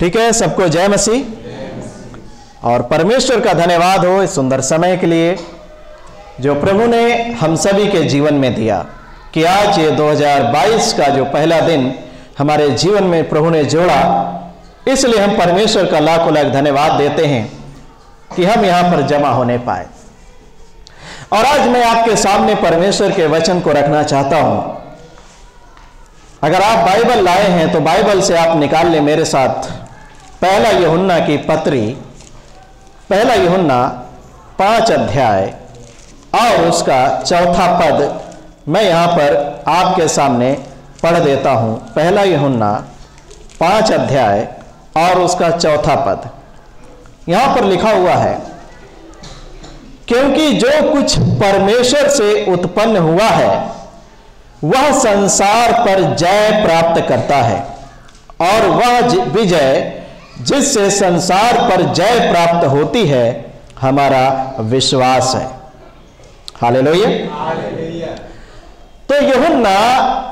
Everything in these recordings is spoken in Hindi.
ठीक है, सबको जय मसीह। और परमेश्वर का धन्यवाद हो इस सुंदर समय के लिए जो प्रभु ने हम सभी के जीवन में दिया, कि आज ये 2022 का जो पहला दिन हमारे जीवन में प्रभु ने जोड़ा। इसलिए हम परमेश्वर का लाखों लाख धन्यवाद देते हैं कि हम यहां पर जमा होने पाए। और आज मैं आपके सामने परमेश्वर के वचन को रखना चाहता हूं। अगर आप बाइबल लाए हैं तो बाइबल से आप निकाल लें मेरे साथ पहला यूहन्ना की पत्री, पहला यूहन्ना 5 अध्याय और उसका 4था पद मैं यहां पर आपके सामने पढ़ देता हूं। पहला यूहन्ना 5 अध्याय और उसका 4था पद यहां पर लिखा हुआ है, क्योंकि जो कुछ परमेश्वर से उत्पन्न हुआ है वह संसार पर जय प्राप्त करता है, और वह विजय जिससे संसार पर जय प्राप्त होती है हमारा विश्वास है। हालेलुया। तो यूहन्ना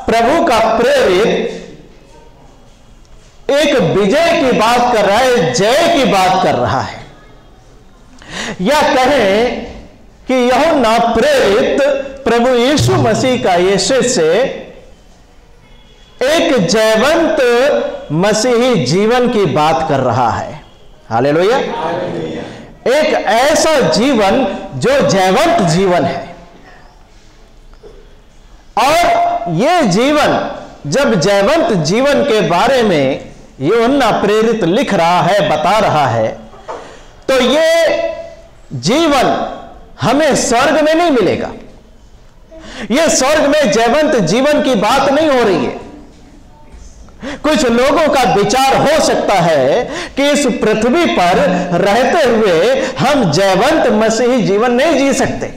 प्रभु का प्रेरित एक विजय की बात कर रहा है, जय की बात कर रहा है। या कहें कि यूहन्ना प्रेरित प्रभु यीशु मसीह का ये शिष्य एक जयवंत मसीही जीवन की बात कर रहा है। हालेलुया। एक ऐसा जीवन जो जयवंत जीवन है। और यह जीवन, जब जयवंत जीवन के बारे में यूहन्ना प्रेरित लिख रहा है, बता रहा है, तो यह जीवन हमें स्वर्ग में नहीं मिलेगा। यह स्वर्ग में जयवंत जीवन की बात नहीं हो रही है। कुछ लोगों का विचार हो सकता है कि इस पृथ्वी पर रहते हुए हम जयवंत मसीही जीवन नहीं जी सकते।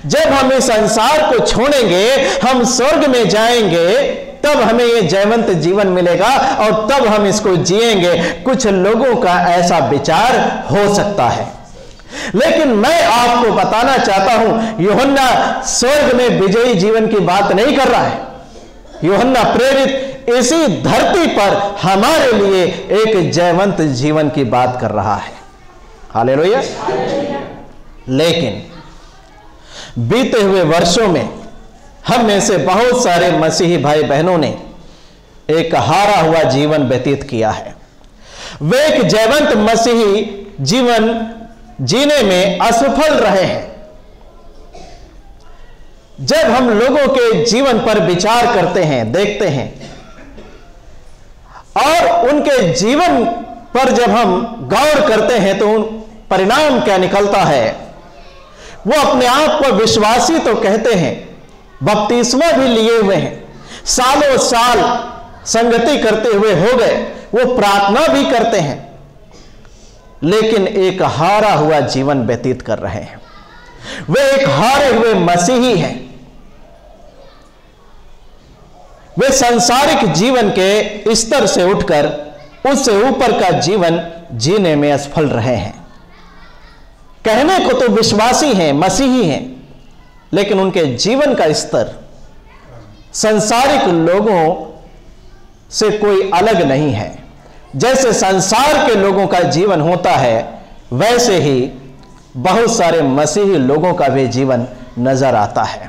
जब हम इस संसार को छोड़ेंगे, हम स्वर्ग में जाएंगे, तब हमें यह जयवंत जीवन मिलेगा और तब हम इसको जिएंगे। कुछ लोगों का ऐसा विचार हो सकता है, लेकिन मैं आपको बताना चाहता हूं यूहन्ना स्वर्ग में विजयी जीवन की बात नहीं कर रहा है। यूहन्ना प्रेरित इसी धरती पर हमारे लिए एक जयवंत जीवन की बात कर रहा है। हालेलुया। लेकिन बीते हुए वर्षों में हम में से बहुत सारे मसीही भाई बहनों ने एक हारा हुआ जीवन व्यतीत किया है। वे एक जयवंत मसीही जीवन जीने में असफल रहे हैं। जब हम लोगों के जीवन पर विचार करते हैं, देखते हैं, और उनके जीवन पर जब हम गौर करते हैं तो उन परिणाम क्या निकलता है। वो अपने आप को विश्वासी तो कहते हैं, बपतिस्मा भी लिए हुए हैं, सालों साल संगति करते हुए हो गए, वो प्रार्थना भी करते हैं, लेकिन एक हारा हुआ जीवन व्यतीत कर रहे हैं। वे एक हारे हुए मसीही हैं। वे सांसारिक जीवन के स्तर से उठकर उससे ऊपर का जीवन जीने में असफल रहे हैं। कहने को तो विश्वासी हैं, मसीही हैं, लेकिन उनके जीवन का स्तर सांसारिक लोगों से कोई अलग नहीं है। जैसे संसार के लोगों का जीवन होता है, वैसे ही बहुत सारे मसीही लोगों का भी जीवन नजर आता है।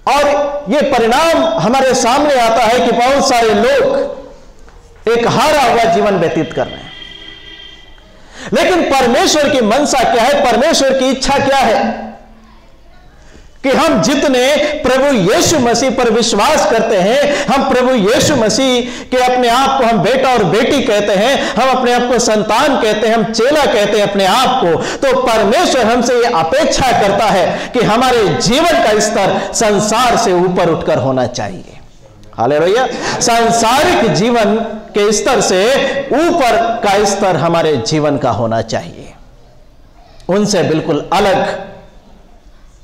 और यह परिणाम हमारे सामने आता है कि बहुत सारे लोग एक हारा हुआ जीवन व्यतीत कर रहे हैं। लेकिन परमेश्वर की मनसा क्या है, परमेश्वर की इच्छा क्या है कि हम जितने प्रभु यीशु मसीह पर विश्वास करते हैं, हम प्रभु यीशु मसीह के अपने आप को हम बेटा और बेटी कहते हैं, हम अपने आप को संतान कहते हैं, हम चेला कहते हैं अपने आप को, तो परमेश्वर हमसे यह अपेक्षा करता है कि हमारे जीवन का स्तर संसार से ऊपर उठकर होना चाहिए। हालेलुया। सांसारिक जीवन के स्तर से ऊपर का स्तर हमारे जीवन का होना चाहिए, उनसे बिल्कुल अलग,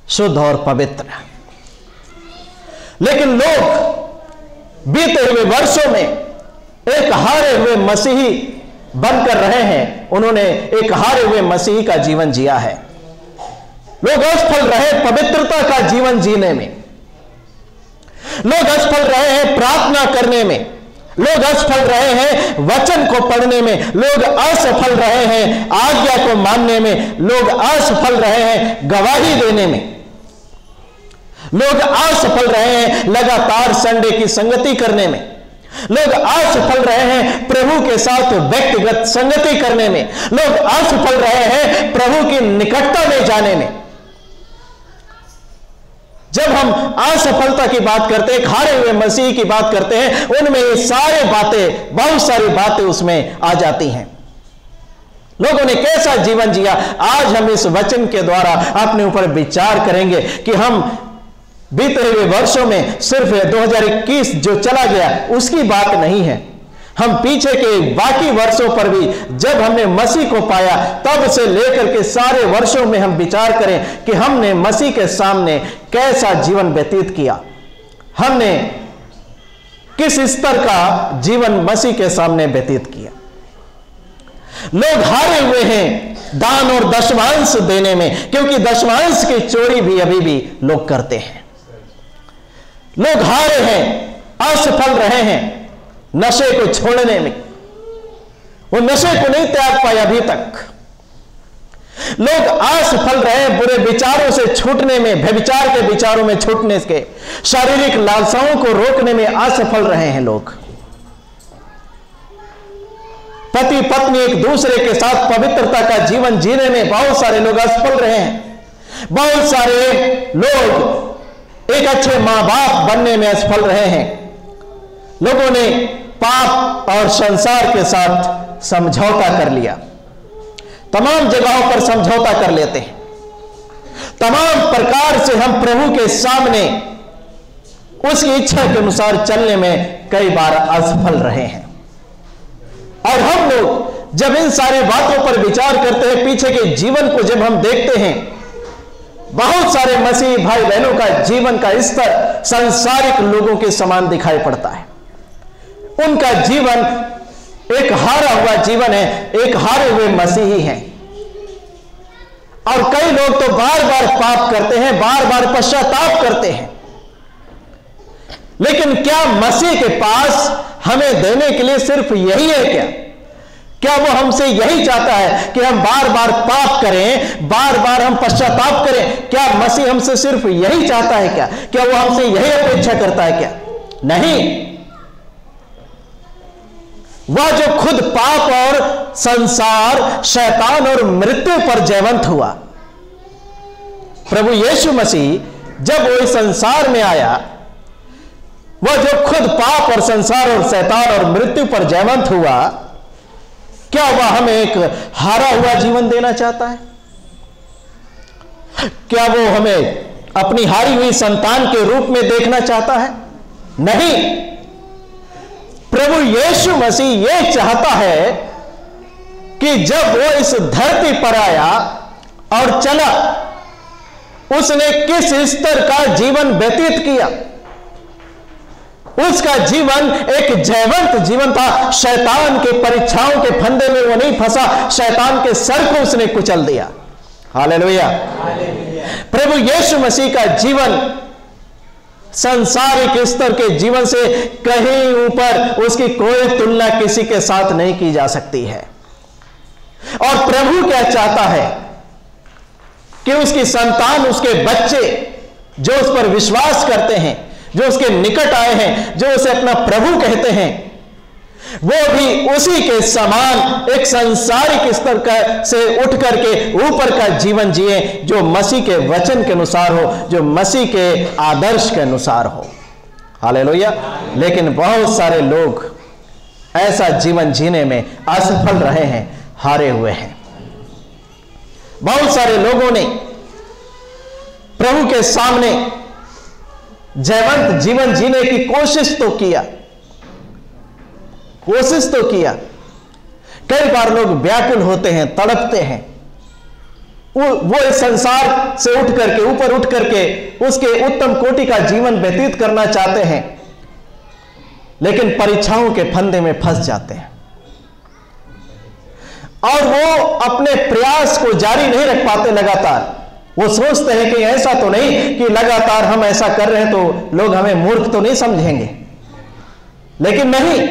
शुद्ध और पवित्र। लेकिन लोग बीते हुए वर्षों में एक हारे हुए मसीही बनकर रहे हैं। उन्होंने एक हारे हुए मसीही का जीवन जिया है। लोग असफल रहे पवित्रता का जीवन जीने में, लोग असफल रहे हैं प्रार्थना करने में, लोग असफल रहे हैं वचन को पढ़ने में, लोग असफल रहे हैं आज्ञा को मानने में, लोग असफल रहे हैं गवाही देने में, लोग असफल रहे हैं लगातार संडे की संगति करने में, लोग असफल रहे हैं प्रभु के साथ व्यक्तिगत संगति करने में, लोग असफल रहे हैं प्रभु की निकटता में जाने में। जब हम असफलता की बात करते हैं, हारे हुए मसीह की बात करते हैं, उनमें ये सारे बातें, बहुत सारी बातें उसमें आ जाती हैं। लोगों ने कैसा जीवन जिया, आज हम इस वचन के द्वारा अपने ऊपर विचार करेंगे कि हम बीते हुए वर्षों में सिर्फ 2021 जो चला गया उसकी बात नहीं है, हम पीछे के बाकी वर्षों पर भी जब हमने मसीह को पाया तब से लेकर के सारे वर्षों में हम विचार करें कि हमने मसीह के सामने कैसा जीवन व्यतीत किया, हमने किस स्तर का जीवन मसीह के सामने व्यतीत किया। लोग हारे हुए हैं दान और दशमांश देने में, क्योंकि दशमांश की चोरी भी अभी भी लोग करते हैं। लोग हारे हैं, असफल रहे हैं नशे को छोड़ने में, वो नशे को नहीं त्याग पाए अभी तक। लोग असफल रहे बुरे विचारों से छूटने में, व्यभिचार के विचारों में छूटने के, शारीरिक लालसाओं को रोकने में असफल रहे हैं लोग। पति पत्नी एक दूसरे के साथ पवित्रता का जीवन जीने में बहुत सारे लोग असफल रहे हैं। बहुत सारे लोग एक अच्छे मां बाप बनने में असफल रहे हैं। लोगों ने पाप और संसार के साथ समझौता कर लिया, तमाम जगहों पर समझौता कर लेते हैं। तमाम प्रकार से हम प्रभु के सामने उसकी इच्छा के अनुसार चलने में कई बार असफल रहे हैं। और हम लोग जब इन सारी बातों पर विचार करते हैं, पीछे के जीवन को जब हम देखते हैं, बहुत सारे मसीही भाई बहनों का जीवन का स्तर सांसारिक लोगों के समान दिखाई पड़ता है। उनका जीवन एक हारा हुआ जीवन है, एक हारे हुए मसीही हैं। और कई लोग तो बार बार पाप करते हैं, बार बार पश्चाताप करते हैं। लेकिन क्या मसीह के पास हमें देने के लिए सिर्फ यही है क्या? क्या वो हमसे यही चाहता है कि हम बार बार पाप करें, बार बार हम पश्चाताप करें? क्या मसीह हमसे सिर्फ यही चाहता है क्या? क्या वो हमसे यही अपेक्षा करता है क्या? नहीं। वह जो खुद पाप और संसार, शैतान और मृत्यु पर जयवंत हुआ, प्रभु यीशु मसीह जब वो इस संसार में आया, वह जो खुद पाप और संसार और शैतान और मृत्यु पर जयवंत हुआ, क्या वह हमें एक हारा हुआ जीवन देना चाहता है? क्या वो हमें अपनी हारी हुई संतान के रूप में देखना चाहता है? नहीं। प्रभु यीशु मसीह यह चाहता है कि जब वो इस धरती पर आया और चला, उसने किस स्तर का जीवन व्यतीत किया। उसका जीवन एक जयवंत जीवन था। शैतान के परीक्षाओं के फंदे में वो नहीं फंसा, शैतान के सर को उसने कुचल दिया। हालेलुया। प्रभु यीशु मसीह का जीवन सांसारिक स्तर के जीवन से कहीं ऊपर, उसकी कोई तुलना किसी के साथ नहीं की जा सकती है। और प्रभु क्या चाहता है कि उसकी संतान, उसके बच्चे जो उस पर विश्वास करते हैं, जो उसके निकट आए हैं, जो उसे अपना प्रभु कहते हैं, वो भी उसी के समान एक सांसारिक स्तर का से उठ करके ऊपर का जीवन जिए, जो मसीह के वचन के अनुसार हो, जो मसीह के आदर्श के अनुसार हो। हालेलुया। लेकिन बहुत सारे लोग ऐसा जीवन जीने में असफल रहे हैं, हारे हुए हैं। बहुत सारे लोगों ने प्रभु के सामने जयवंत जीवन जीने की कोशिश तो किया, कई बार लोग व्याकुल होते हैं, तड़पते हैं। वो इस संसार से उठ करके, ऊपर उठ करके उसके उत्तम कोटि का जीवन व्यतीत करना चाहते हैं, लेकिन परीक्षाओं के फंदे में फंस जाते हैं और वो अपने प्रयास को जारी नहीं रख पाते। लगातार वो सोचते हैं कि ऐसा तो नहीं कि लगातार हम ऐसा कर रहे हैं तो लोग हमें मूर्ख तो नहीं समझेंगे। लेकिन नहीं,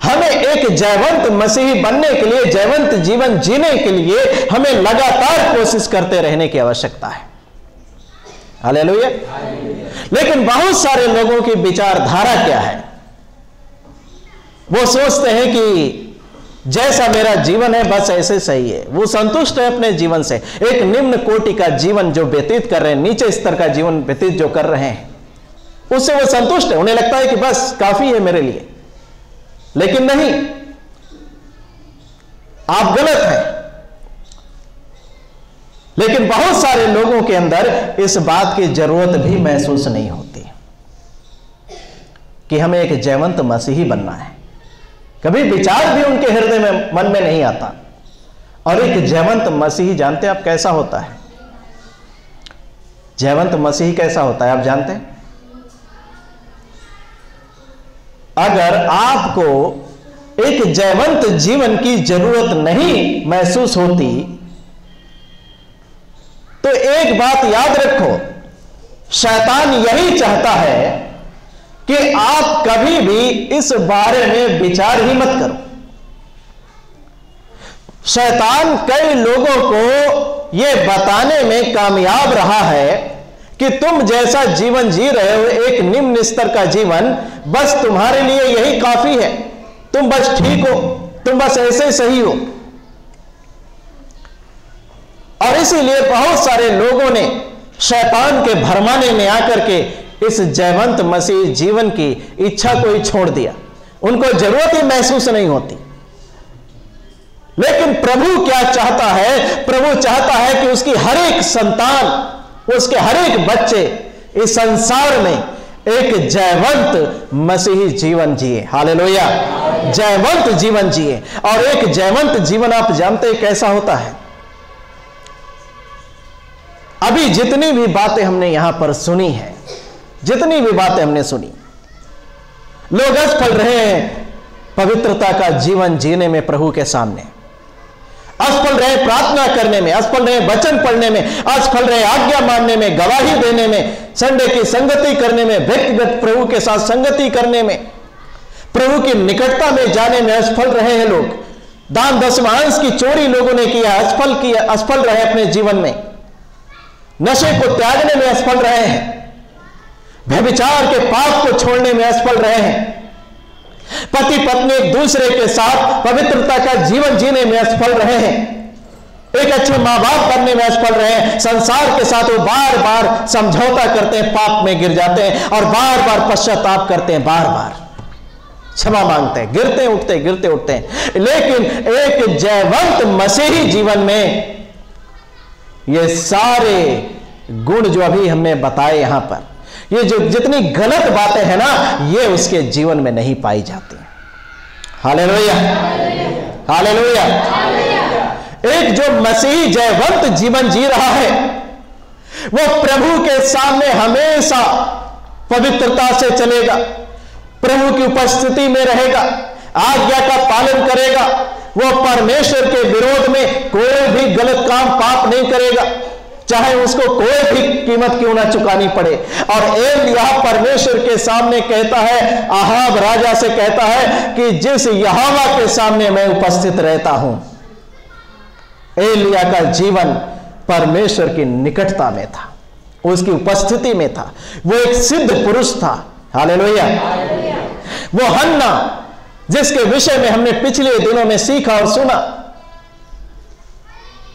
हमें एक जयवंत मसीही बनने के लिए, जयवंत जीवन जीने के लिए हमें लगातार कोशिश करते रहने की आवश्यकता है। हालेलुया। लेकिन बहुत सारे लोगों की विचारधारा क्या है? वो सोचते हैं कि जैसा मेरा जीवन है बस ऐसे सही है। वो संतुष्ट है अपने जीवन से। एक निम्न कोटि का जीवन जो व्यतीत कर रहे हैं, नीचे स्तर का जीवन व्यतीत जो कर रहे हैं, उससे वो संतुष्ट है। उन्हें लगता है कि बस काफी है मेरे लिए। लेकिन नहीं, आप गलत हैं। लेकिन बहुत सारे लोगों के अंदर इस बात की जरूरत भी महसूस नहीं होती कि हमें एक जयवंत मसीही बनना है। कभी विचार भी उनके हृदय में, मन में नहीं आता। और एक जयवंत मसीही जानते हैं आप कैसा होता है? जयवंत मसीही कैसा होता है आप जानते हैं? अगर आपको एक जयवंत जीवन की जरूरत नहीं महसूस होती तो एक बात याद रखो, शैतान यही चाहता है कि आप कभी भी इस बारे में विचार ही मत करो। शैतान कई लोगों को यह बताने में कामयाब रहा है कि तुम जैसा जीवन जी रहे हो, एक निम्न स्तर का जीवन, बस तुम्हारे लिए यही काफी है। तुम बस ठीक हो, तुम बस ऐसे सही हो। और इसीलिए बहुत सारे लोगों ने शैतान के भरमाने में आकर के इस जयवंत मसीह जीवन की इच्छा को ही छोड़ दिया। उनको जरूरत ही महसूस नहीं होती। लेकिन प्रभु क्या चाहता है? प्रभु चाहता है कि उसकी हर एक संतान, उसके हर एक बच्चे इस संसार में एक जयवंत मसीही जीवन जिए। हालेलुया। जयवंत जीवन जिए। और एक जयवंत जीवन आप जानते हैं कैसा होता है? अभी जितनी भी बातें हमने यहां पर सुनी है, जितनी भी बातें हमने सुनी, लोग असफल रहे हैं पवित्रता का जीवन जीने में प्रभु के सामने, असफल रहे प्रार्थना करने में, असफल रहे वचन पढ़ने में, असफल रहे आज्ञा मानने में, गवाही देने में, संडे की संगति करने में, व्यक्तिगत प्रभु के साथ संगति करने में, प्रभु की निकटता में जाने में असफल रहे हैं लोग। दान दशमांश की चोरी लोगों ने किया, असफल रहे अपने जीवन में। नशे को त्यागने में असफल रहे हैं, व्यभिचार के पाप को छोड़ने में असफल रहे हैं, पति पत्नी एक दूसरे के साथ पवित्रता का जीवन जीने में असफल रहे हैं, एक अच्छे मां बाप बनने में असफल रहे हैं। संसार के साथ वो बार बार समझौता करते हैं, पाप में गिर जाते हैं और बार बार पश्चाताप करते हैं, बार बार क्षमा मांगते हैं, गिरते उठते गिरते उठते हैं। लेकिन एक जयवंत मसीही जीवन में ये सारे गुण जो अभी हमने बताए यहां पर, ये जो जितनी गलत बातें हैं ना, ये उसके जीवन में नहीं पाई जाती। Hallelujah, hallelujah. एक जो मसीही जयवंत जीवन जी रहा है, वो प्रभु के सामने हमेशा पवित्रता से चलेगा, प्रभु की उपस्थिति में रहेगा, आज्ञा का पालन करेगा। वो परमेश्वर के विरोध में कोई भी गलत काम पाप नहीं करेगा, चाहे उसको कोई भी कीमत क्यों ना चुकानी पड़े। और एलिय्याह परमेश्वर के सामने कहता है, आहाब राजा से कहता है कि जिस यहोवा के सामने मैं उपस्थित रहता हूं। एलिय्याह का जीवन परमेश्वर की निकटता में था, उसकी उपस्थिति में था। वो एक सिद्ध पुरुष था। हालेलुया। वो हन्ना, जिसके विषय में हमने पिछले दिनों में सीखा और सुना,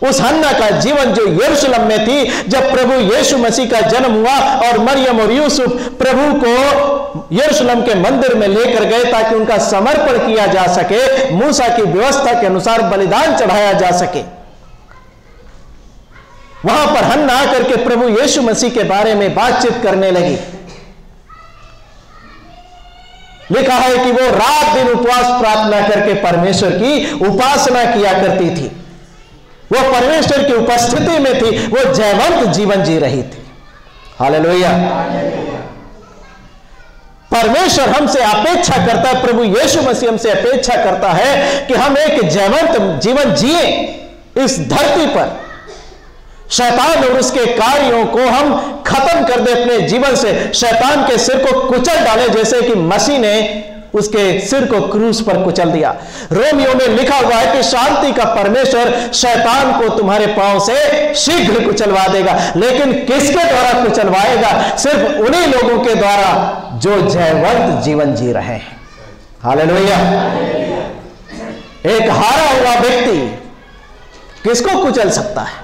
उस हन्ना का जीवन जो यरूशलेम में थी, जब प्रभु यीशु मसीह का जन्म हुआ और मरियम और यूसुफ प्रभु को यरूशलेम के मंदिर में लेकर गए ताकि उनका समर्पण किया जा सके, मूसा की व्यवस्था के अनुसार बलिदान चढ़ाया जा सके। वहां पर हन्ना आकर के प्रभु यीशु मसीह के बारे में बातचीत करने लगी। लिखा है कि वो रात दिन उपवास प्रार्थना करके परमेश्वर की उपासना किया करती थी। वो परमेश्वर की उपस्थिति में थी, वो जयवंत जीवन जी रही थी। हालेलुया। परमेश्वर हमसे अपेक्षा करता है, प्रभु यीशु मसीह हमसे अपेक्षा करता है कि हम एक जयवंत जीवन जिए इस धरती पर। शैतान और उसके कार्यों को हम खत्म कर दे अपने जीवन से, शैतान के सिर को कुचल डालें, जैसे कि मसीह ने उसके सिर को क्रूस पर कुचल दिया। रोमियो में लिखा हुआ है कि शांति का परमेश्वर शैतान को तुम्हारे पांव से शीघ्र कुचलवा देगा। लेकिन किसके द्वारा कुचलवाएगा? सिर्फ उन्हीं लोगों के द्वारा जो जयवंत जीवन जी रहे हैं। हालेलुया। एक हारा हुआ व्यक्ति किसको कुचल सकता है?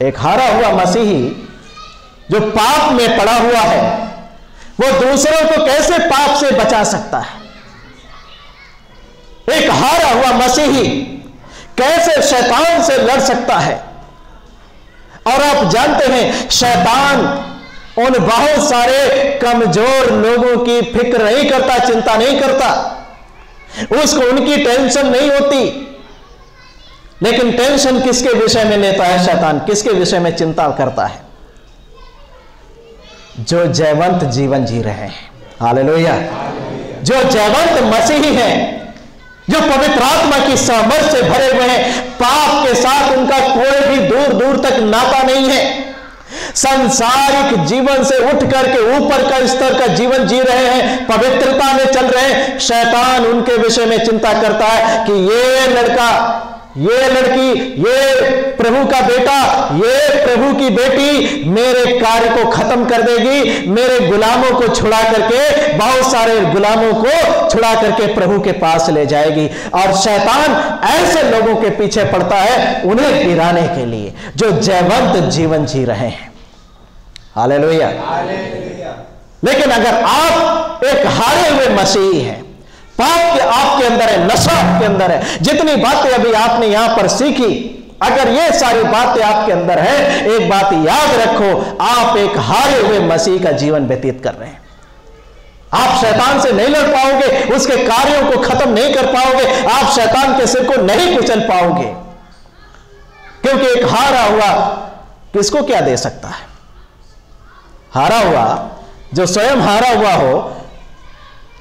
एक हारा हुआ मसीही जो पाप में पड़ा हुआ है, वो दूसरों को कैसे पाप से बचा सकता है? एक हारा हुआ मसीही कैसे शैतान से लड़ सकता है? और आप जानते हैं, शैतान उन बहुत सारे कमजोर लोगों की फिक्र नहीं करता, चिंता नहीं करता, उसको उनकी टेंशन नहीं होती। लेकिन टेंशन किसके विषय में लेता है शैतान? किसके विषय में चिंता करता है? जो जयवंत जीवन जी रहे हैं। हालेलुया। जो जयवंत मसीही हैं, जो पवित्र आत्मा की सामर्थ से भरे हुए हैं, पाप के साथ उनका कोई भी दूर दूर तक नाता नहीं है, सांसारिक जीवन से उठ करके ऊपर का स्तर का जीवन जी रहे हैं, पवित्रता में चल रहे हैं। शैतान उनके विषय में चिंता करता है कि ये लड़का, ये लड़की, ये प्रभु का बेटा, ये प्रभु की बेटी मेरे कार्य को खत्म कर देगी, मेरे गुलामों को छुड़ा करके, बहुत सारे गुलामों को छुड़ा करके प्रभु के पास ले जाएगी। और शैतान ऐसे लोगों के पीछे पड़ता है उन्हें गिराने के लिए जो जयवंत जीवन जी रहे हैं। हालेलुया। लेकिन अगर आप एक हारे हुए मसीही हैं, पाप के आपके अंदर है, नशा आपके अंदर है, जितनी बातें अभी आपने यहां पर सीखी, अगर ये सारी बातें आपके अंदर है, एक बात याद रखो, आप एक हारे हुए मसीह का जीवन व्यतीत कर रहे हैं। आप शैतान से नहीं लड़ पाओगे, उसके कार्यों को खत्म नहीं कर पाओगे, आप शैतान के सिर को नहीं कुचल पाओगे, क्योंकि एक हारा हुआ किसको क्या दे सकता है? हारा हुआ, जो स्वयं हारा हुआ हो,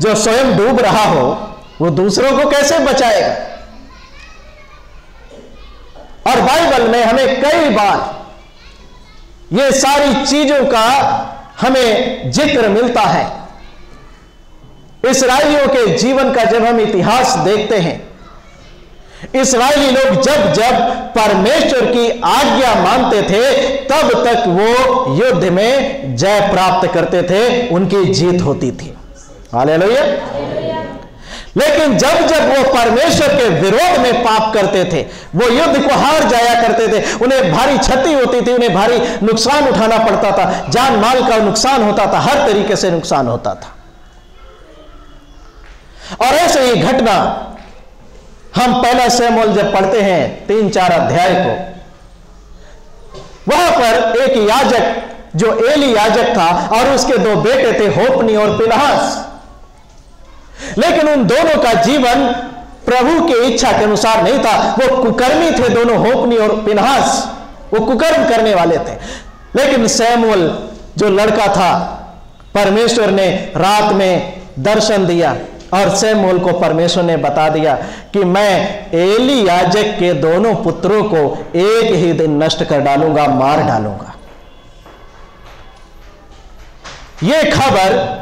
जो स्वयं डूब रहा हो, वो दूसरों को कैसे बचाएगा? और बाइबल में हमें कई बार ये सारी चीजों का हमें जिक्र मिलता है। इस्राएलियों के जीवन का जब हम इतिहास देखते हैं, इस्राएली लोग जब जब परमेश्वर की आज्ञा मानते थे, तब तक वो युद्ध में जय प्राप्त करते थे, उनकी जीत होती थी। हालेलुया। लेकिन जब जब वो परमेश्वर के विरोध में पाप करते थे, वो युद्ध को हार जाया करते थे, उन्हें भारी क्षति होती थी, उन्हें भारी नुकसान उठाना पड़ता था, जान माल का नुकसान होता था, हर तरीके से नुकसान होता था। और ऐसे ही घटना हम पहला शमूएल जब पढ़ते हैं 3-4 अध्याय को, वहां पर एक याजक जो एली याजक था और उसके 2 बेटे थे, होप्नी और फिनहास। लेकिन उन दोनों का जीवन प्रभु की इच्छा के अनुसार नहीं था। वो कुकर्मी थे दोनों, होप्नी और फिनहास, वो कुकर्म करने वाले थे। लेकिन शमूएल जो लड़का था, परमेश्वर ने रात में दर्शन दिया और शमूएल को परमेश्वर ने बता दिया कि मैं एली याजक के दोनों पुत्रों को एक ही दिन नष्ट कर डालूंगा, मार डालूंगा। यह खबर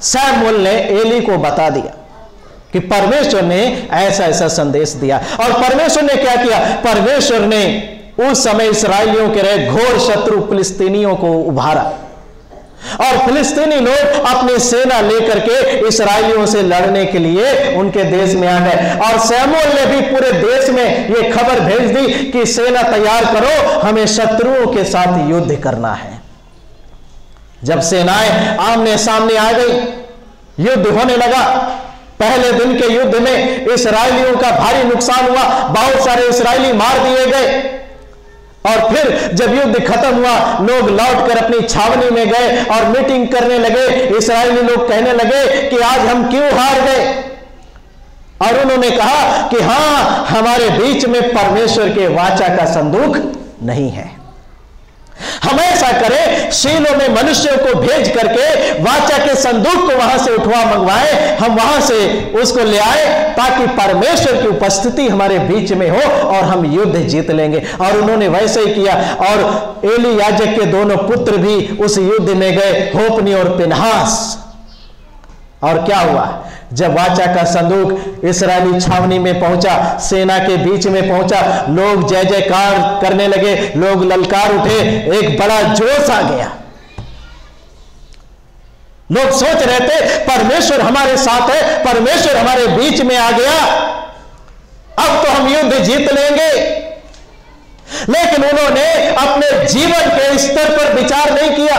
शमूएल ने एली को बता दिया कि परमेश्वर ने ऐसा ऐसा संदेश दिया। और परमेश्वर ने क्या किया? परमेश्वर ने उस समय इस्राएलियों के रहे घोर शत्रु फिलिस्तीनियों को उभारा, और फिलिस्तीनी लोग अपनी सेना लेकर के इस्राएलियों से लड़ने के लिए उनके देश में आ गए। और शमूएल ने भी पूरे देश में यह खबर भेज दी कि सेना तैयार करो, हमें शत्रुओं के साथ युद्ध करना है। जब सेनाएं आमने सामने आ गई, युद्ध होने लगा। पहले दिन के युद्ध में इस्राएलियों का भारी नुकसान हुआ, बहुत सारे इस्राएली मार दिए गए। और फिर जब युद्ध खत्म हुआ, लोग लौटकर अपनी छावनी में गए और मीटिंग करने लगे। इस्राएली लोग कहने लगे कि आज हम क्यों हार गए? और उन्होंने कहा कि हां, हमारे बीच में परमेश्वर के वाचा का संदूक नहीं है। हम ऐसा करें, शीलो में मनुष्यों को भेज करके वाचा के संदूक को वहां से उठवा मंगवाएं, हम वहां से उसको ले आए, ताकि परमेश्वर की उपस्थिति हमारे बीच में हो और हम युद्ध जीत लेंगे। और उन्होंने वैसे ही किया। और एली याजक के दोनों पुत्र भी उस युद्ध में गए, होप्नी और फिनहास। और क्या हुआ? जब वाचा का संदूक इस्राएली छावनी में पहुंचा, सेना के बीच में पहुंचा, लोग जय जयकार करने लगे, लोग ललकार उठे, एक बड़ा जोश आ गया। लोग सोच रहे थे परमेश्वर हमारे साथ है, परमेश्वर हमारे बीच में आ गया, अब तो हम युद्ध जीत लेंगे। लेकिन उन्होंने अपने जीवन के स्तर पर विचार नहीं किया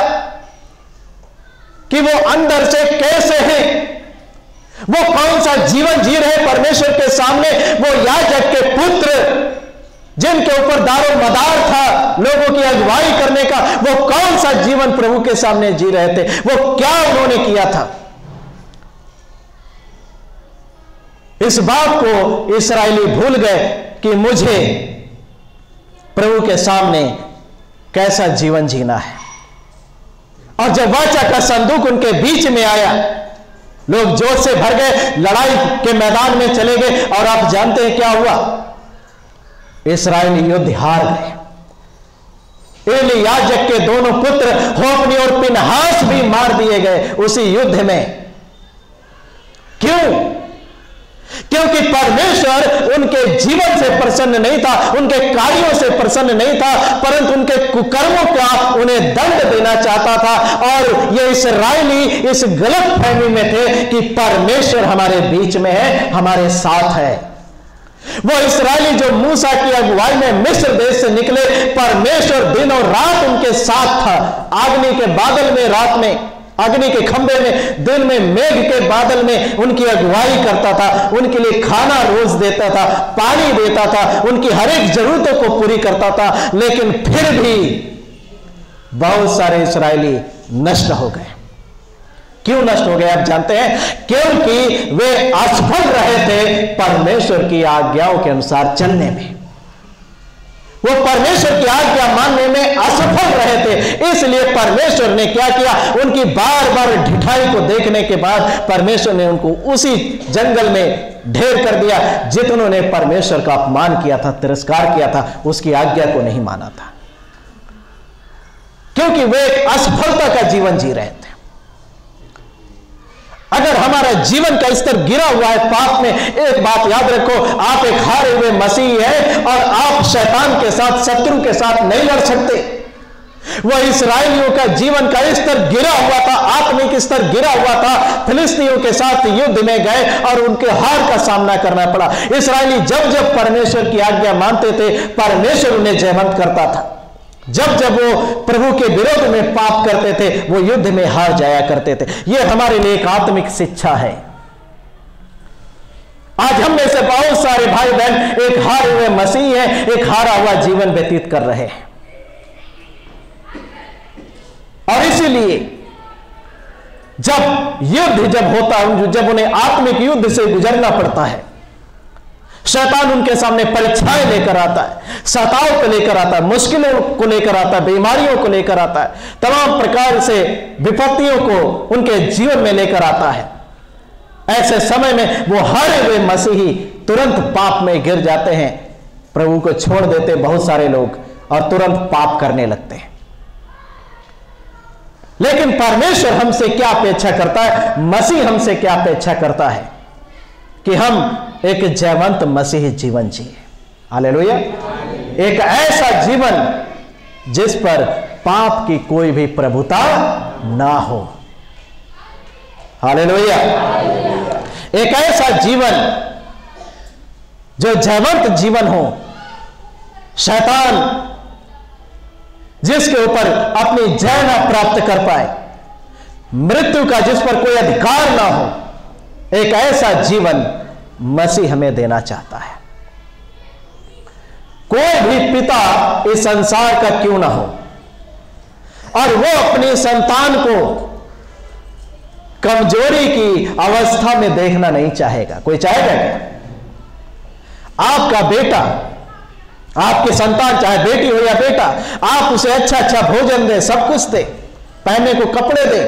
कि वो अंदर से कैसे हैं, वो कौन सा जीवन जी रहे परमेश्वर के सामने। वो याजक के पुत्र जिनके ऊपर दारो मदार था लोगों की अगुवाई करने का, वो कौन सा जीवन प्रभु के सामने जी रहे थे, वो क्या उन्होंने किया था। इस बात को इस्राएली भूल गए कि मुझे प्रभु के सामने कैसा जीवन जीना है। और जब वाचा का संदूक उनके बीच में आया, लोग जोश से भर गए, लड़ाई के मैदान में चले गए। और आप जानते हैं क्या हुआ? इस्राएली युद्ध हार गए। एली याजक के दोनों पुत्र होप्नी और पिनहास भी मार दिए गए उसी युद्ध में। क्यों? क्योंकि परमेश्वर उनके जीवन से प्रसन्न नहीं था, उनके कार्यों से प्रसन्न नहीं था, परंतु उनके कुकर्मों का उन्हें दंड देना चाहता था। और ये इस्राएली इस गलत फहमी में थे कि परमेश्वर हमारे बीच में है, हमारे साथ है। वो इस्राएली जो मूसा की अगुवाई में मिस्र देश से निकले, परमेश्वर दिन और रात उनके साथ था। अग्नि के बादल में, रात में अग्नि के खंभे में, दिन में मेघ के बादल में उनकी अगुवाई करता था, उनके लिए खाना रोज देता था, पानी देता था, उनकी हर एक जरूरतों को पूरी करता था। लेकिन फिर भी बहुत सारे इस्राएली नष्ट हो गए। क्यों नष्ट हो गए आप जानते हैं? क्योंकि वे असफल रहे थे परमेश्वर की आज्ञाओं के अनुसार चलने में। वो परमेश्वर की आज्ञा मानने में असफल रहे थे। इसलिए परमेश्वर ने क्या किया? उनकी बार बार ढिठाई को देखने के बाद परमेश्वर ने उनको उसी जंगल में ढेर कर दिया जितनों ने परमेश्वर का अपमान किया था, तिरस्कार किया था, उसकी आज्ञा को नहीं माना था, क्योंकि वे एक असफलता का जीवन जी रहे थे। अगर हमारा जीवन का स्तर गिरा हुआ है पाप में, एक बात याद रखो, आप एक हारे हुए मसीही हैं और आप शैतान के साथ, शत्रु के साथ नहीं लड़ सकते। वह इस्राएलियों का जीवन का स्तर गिरा हुआ था, आत्मिक स्तर गिरा हुआ था। फिलिस्तीनियों के साथ युद्ध में गए और उनके हार का सामना करना पड़ा। इस्राएली जब जब परमेश्वर की आज्ञा मानते थे, परमेश्वर उन्हें जयवंत करता था। जब जब वो प्रभु के विरोध में पाप करते थे, वो युद्ध में हार जाया करते थे। यह हमारे लिए एक आत्मिक शिक्षा है। आज हम में से बहुत सारे भाई बहन एक हारे हुए मसीह हैं, एक हारा हुआ जीवन व्यतीत कर रहे हैं। और इसीलिए जब युद्ध जब होता है, जब उन्हें आत्मिक युद्ध से गुजरना पड़ता है, शैतान उनके सामने परीक्षाएं लेकर आता है, सताव को लेकर आता है, मुश्किलों को लेकर आता है, बीमारियों को लेकर आता है, तमाम प्रकार से विपत्तियों को उनके जीवन में लेकर आता है। ऐसे समय में वो हारे हुए मसीही तुरंत पाप में गिर जाते हैं, प्रभु को छोड़ देते बहुत सारे लोग और तुरंत पाप करने लगते हैं। लेकिन परमेश्वर हमसे क्या अपेक्षा करता है? मसीह हमसे क्या अपेक्षा करता है? कि हम एक जयवंत मसीही जीवन जिए। हालेलुया। एक ऐसा जीवन जिस पर पाप की कोई भी प्रभुता ना हो। हालेलुया। एक ऐसा जीवन जो जयवंत जीवन हो, शैतान जिसके ऊपर अपनी जय ना प्राप्त कर पाए, मृत्यु का जिस पर कोई अधिकार ना हो, एक ऐसा जीवन मसीह हमें देना चाहता है। कोई भी पिता इस संसार का क्यों ना हो, और वो अपनी संतान को कमजोरी की अवस्था में देखना नहीं चाहेगा। कोई चाहेगा क्या? आपका बेटा, आपकी संतान, चाहे बेटी हो या बेटा, आप उसे अच्छा अच्छा भोजन दे, सब कुछ दे, पहनने को कपड़े दे,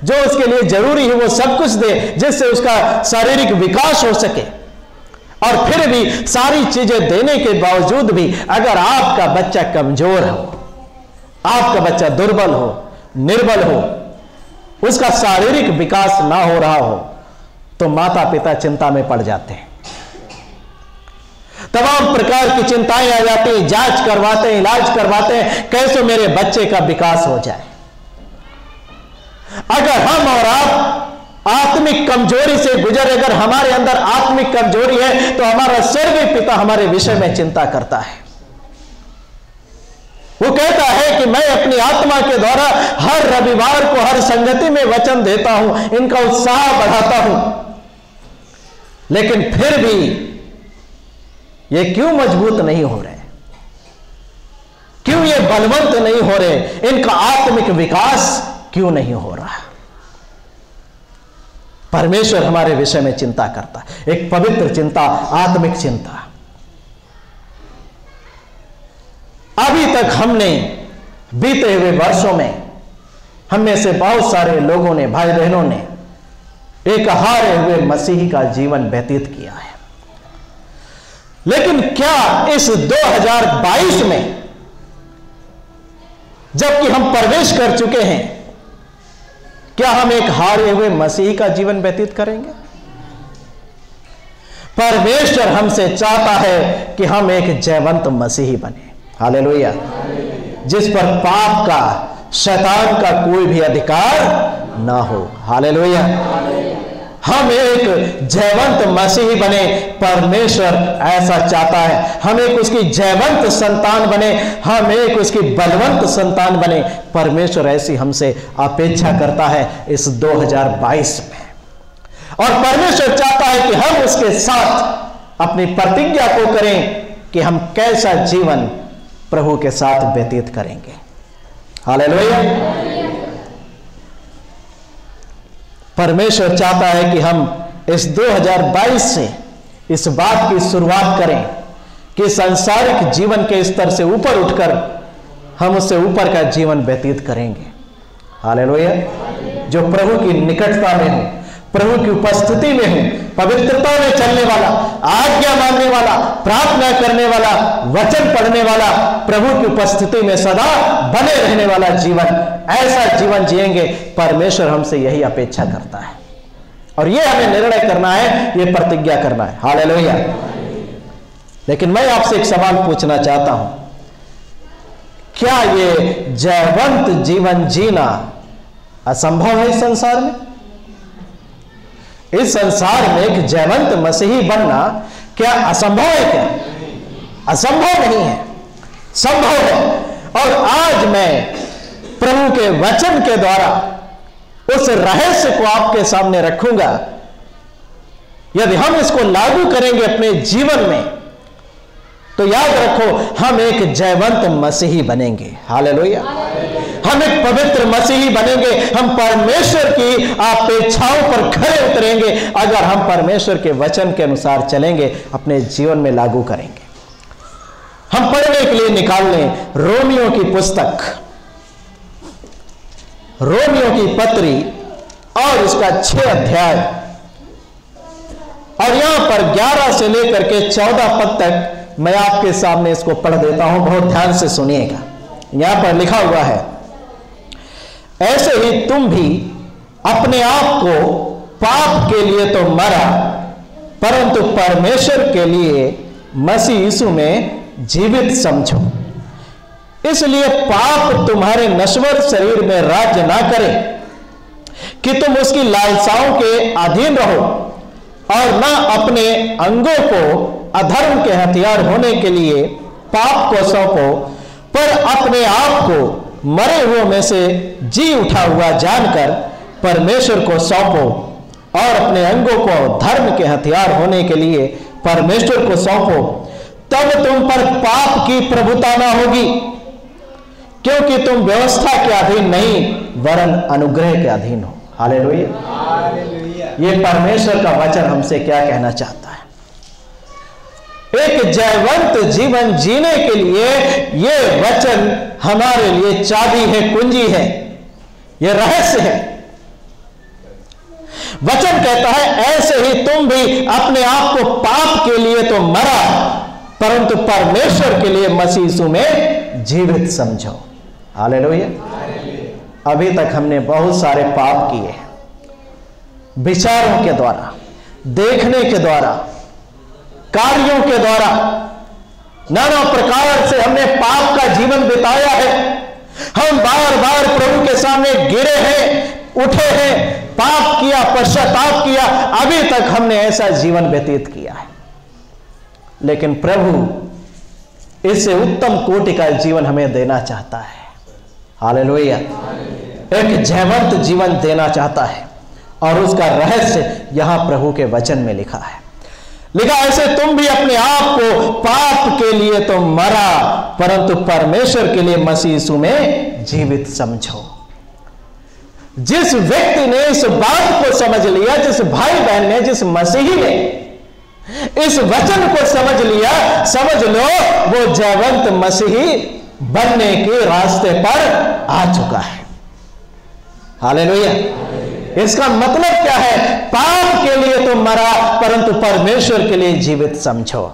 जो उसके लिए जरूरी है वो सब कुछ दे, जिससे उसका शारीरिक विकास हो सके। और फिर भी सारी चीजें देने के बावजूद भी अगर आपका बच्चा कमजोर हो, आपका बच्चा दुर्बल हो, निर्बल हो, उसका शारीरिक विकास ना हो रहा हो, तो माता पिता चिंता में पड़ जाते हैं। तमाम प्रकार की चिंताएं आ जाती हैं, जांच करवाते हैं, इलाज करवाते हैं, कैसे मेरे बच्चे का विकास हो जाए। अगर हम और आप आत्मिक कमजोरी से गुजर, अगर हमारे अंदर आत्मिक कमजोरी है, तो हमारा स्वर्गीय पिता हमारे विषय में चिंता करता है। वो कहता है कि मैं अपनी आत्मा के द्वारा हर रविवार को हर संगति में वचन देता हूं, इनका उत्साह बढ़ाता हूं, लेकिन फिर भी ये क्यों मजबूत नहीं हो रहे, क्यों ये बलवंत नहीं हो रहे, इनका आत्मिक विकास क्यों नहीं हो रहा। परमेश्वर हमारे विषय में चिंता करता है, एक पवित्र चिंता, आत्मिक चिंता। अभी तक हमने बीते हुए वर्षों में हम में से बहुत सारे लोगों ने, भाई बहनों ने एक हारे हुए मसीही का जीवन व्यतीत किया है। लेकिन क्या इस 2022 में, जबकि हम प्रवेश कर चुके हैं, क्या हम एक हारे हुए मसीही का जीवन व्यतीत करेंगे? परमेश्वर हमसे चाहता है कि हम एक जयवंत मसीही बने। हालेलुया। जिस पर पाप का, शैतान का कोई भी अधिकार ना हो। हालेलुया। हम एक जयवंत मसीही बने, परमेश्वर ऐसा चाहता है। हम एक उसकी जयवंत संतान बने, हम एक उसकी बलवंत संतान बने। परमेश्वर ऐसी हमसे अपेक्षा करता है इस 2022 में, और परमेश्वर चाहता है कि हम उसके साथ अपनी प्रतिज्ञा को करें कि हम कैसा जीवन प्रभु के साथ व्यतीत करेंगे। हालेलुया। परमेश्वर चाहता है कि हम इस 2022 से इस बात की शुरुआत करें कि सांसारिक जीवन के स्तर से ऊपर उठकर हम उससे ऊपर का जीवन व्यतीत करेंगे। हालेलुया। जो प्रभु की निकटता में हो, प्रभु की उपस्थिति में हो, पवित्रता में चलने वाला, आज्ञा मानने वाला, प्रार्थना करने वाला, वचन पढ़ने वाला, प्रभु की उपस्थिति में सदा बने रहने वाला जीवन, ऐसा जीवन जिएंगे। परमेश्वर हमसे यही अपेक्षा करता है, और यह हमें निर्णय करना है, यह प्रतिज्ञा करना है। हालेलुया। लेकिन मैं आपसे एक सवाल पूछना चाहता हूं, क्या यह जयवंत जीवन जीना असंभव है इस संसार में? इस संसार में एक जयवंत मसीही बनना क्या असंभव है? क्या असंभव नहीं है, संभव है। और आज मैं प्रभु के वचन के द्वारा उस रहस्य को आपके सामने रखूंगा। यदि हम इसको लागू करेंगे अपने जीवन में, तो याद रखो हम एक जयवंत मसीही बनेंगे। हालेलुया। हम एक पवित्र मसीही बनेंगे। हम परमेश्वर की अपेक्षाओं पर खरे उतरेंगे अगर हम परमेश्वर के वचन के अनुसार चलेंगे, अपने जीवन में लागू करेंगे। हम पढ़ने के लिए निकाल लें रोमियो की पुस्तक, रोमियो की पत्री और उसका 6 अध्याय, और यहां पर 11 से लेकर के 14 पद तक मैं आपके सामने इसको पढ़ देता हूं। बहुत ध्यान से सुनिएगा। यहां पर लिखा हुआ है, ऐसे ही तुम भी अपने आप को पाप के लिए तो मरा, परंतु परमेश्वर के लिए मसीह यीशु में जीवित समझो। इसलिए पाप तुम्हारे नश्वर शरीर में राज्य ना करे कि तुम उसकी लालसाओं के अधीन रहो, और ना अपने अंगों को अधर्म के हथियार होने के लिए पाप को सौंपो, पर अपने आप को मरे हुओं में से जी उठा हुआ जानकर परमेश्वर को सौंपो, और अपने अंगों को धर्म के हथियार होने के लिए परमेश्वर को सौंपो। तब तुम पर पाप की प्रभुता ना होगी, क्योंकि तुम व्यवस्था के अधीन नहीं वरन अनुग्रह के अधीन हो। हालेलुया। ये परमेश्वर का वचन हमसे क्या कहना चाहता है? एक जयवंत जीवन जीने के लिए यह वचन हमारे लिए चाबी है, कुंजी है, यह रहस्य है। वचन कहता है, ऐसे ही तुम भी अपने आप को पाप के लिए तो मरा, परंतु परमेश्वर के लिए मसीह यीशु में जीवित समझो। हालेलुया। अभी तक हमने बहुत सारे पाप किए हैं, विचारों के द्वारा, देखने के द्वारा, कार्यों के द्वारा, नाना प्रकार से हमने पाप का जीवन बिताया है। हम बार बार प्रभु के सामने गिरे हैं, उठे हैं, पाप किया, पश्चाताप किया, अभी तक हमने ऐसा जीवन व्यतीत किया है। लेकिन प्रभु इससे उत्तम कोटि का जीवन हमें देना चाहता है। हालेलुया। एक जयवंत जीवन देना चाहता है, और उसका रहस्य यहां प्रभु के वचन में लिखा है। लिखा ऐसे, तुम भी अपने आप को पाप के लिए तो मरा, परंतु परमेश्वर के लिए मसीह यीशु में जीवित समझो। जिस व्यक्ति ने इस बात को समझ लिया, जिस भाई बहन ने, जिस मसीही ने इस वचन को समझ लिया, समझ लो वो जयवंत मसीही बनने के रास्ते पर आ चुका है। हालेलुया। इसका मतलब क्या है? पाप के लिए तो मरा, परंतु परमेश्वर के लिए जीवित समझो।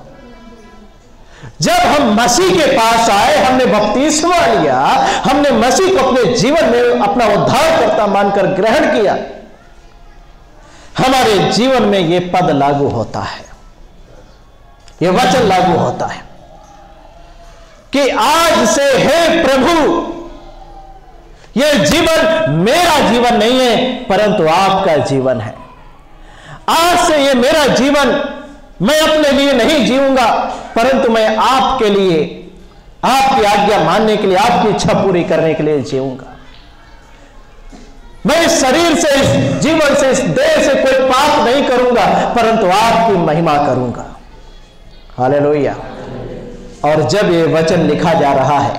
जब हम मसीह के पास आए, हमने बपतिस्मा लिया, हमने मसीह को अपने जीवन में अपना उद्धारकर्ता मानकर ग्रहण किया, हमारे जीवन में यह पद लागू होता है, यह वचन लागू होता है कि आज से हे प्रभु, यह जीवन मेरा जीवन नहीं है, परंतु आपका जीवन है। आज से यह मेरा जीवन मैं अपने लिए नहीं जीऊंगा, परंतु मैं आपके लिए, आपकी आज्ञा मानने के लिए, आपकी इच्छा पूरी करने के लिए जीऊंगा। मैं इस शरीर से, इस जीवन से, इस देह से कोई पाप नहीं करूंगा, परंतु आपकी महिमा करूंगा। हालेलुया। और जब ये वचन लिखा जा रहा है,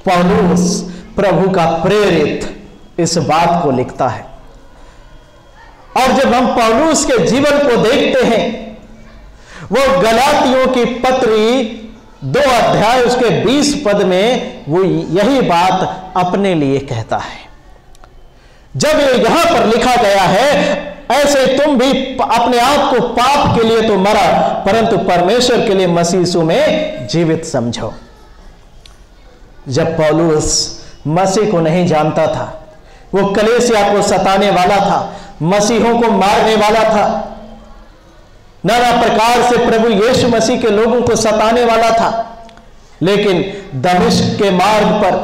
पौलुस प्रभु का प्रेरित इस बात को लिखता है, और जब हम पौलुस के जीवन को देखते हैं, वो गलातियों की पत्री 2 अध्याय उसके 20 पद में वो यही बात अपने लिए कहता है। जब ये यहां पर लिखा गया है, ऐसे तुम भी अपने आप को पाप के लिए तो मरा, परंतु परमेश्वर के लिए मसीह यीशु में जीवित समझो। जब पौलुस मसीह को नहीं जानता था, वो कलीसिया को सताने वाला था, मसीहों को मारने वाला था, नाना प्रकार से प्रभु यीशु मसीह के लोगों को सताने वाला था। लेकिन दमिश्क के मार्ग पर,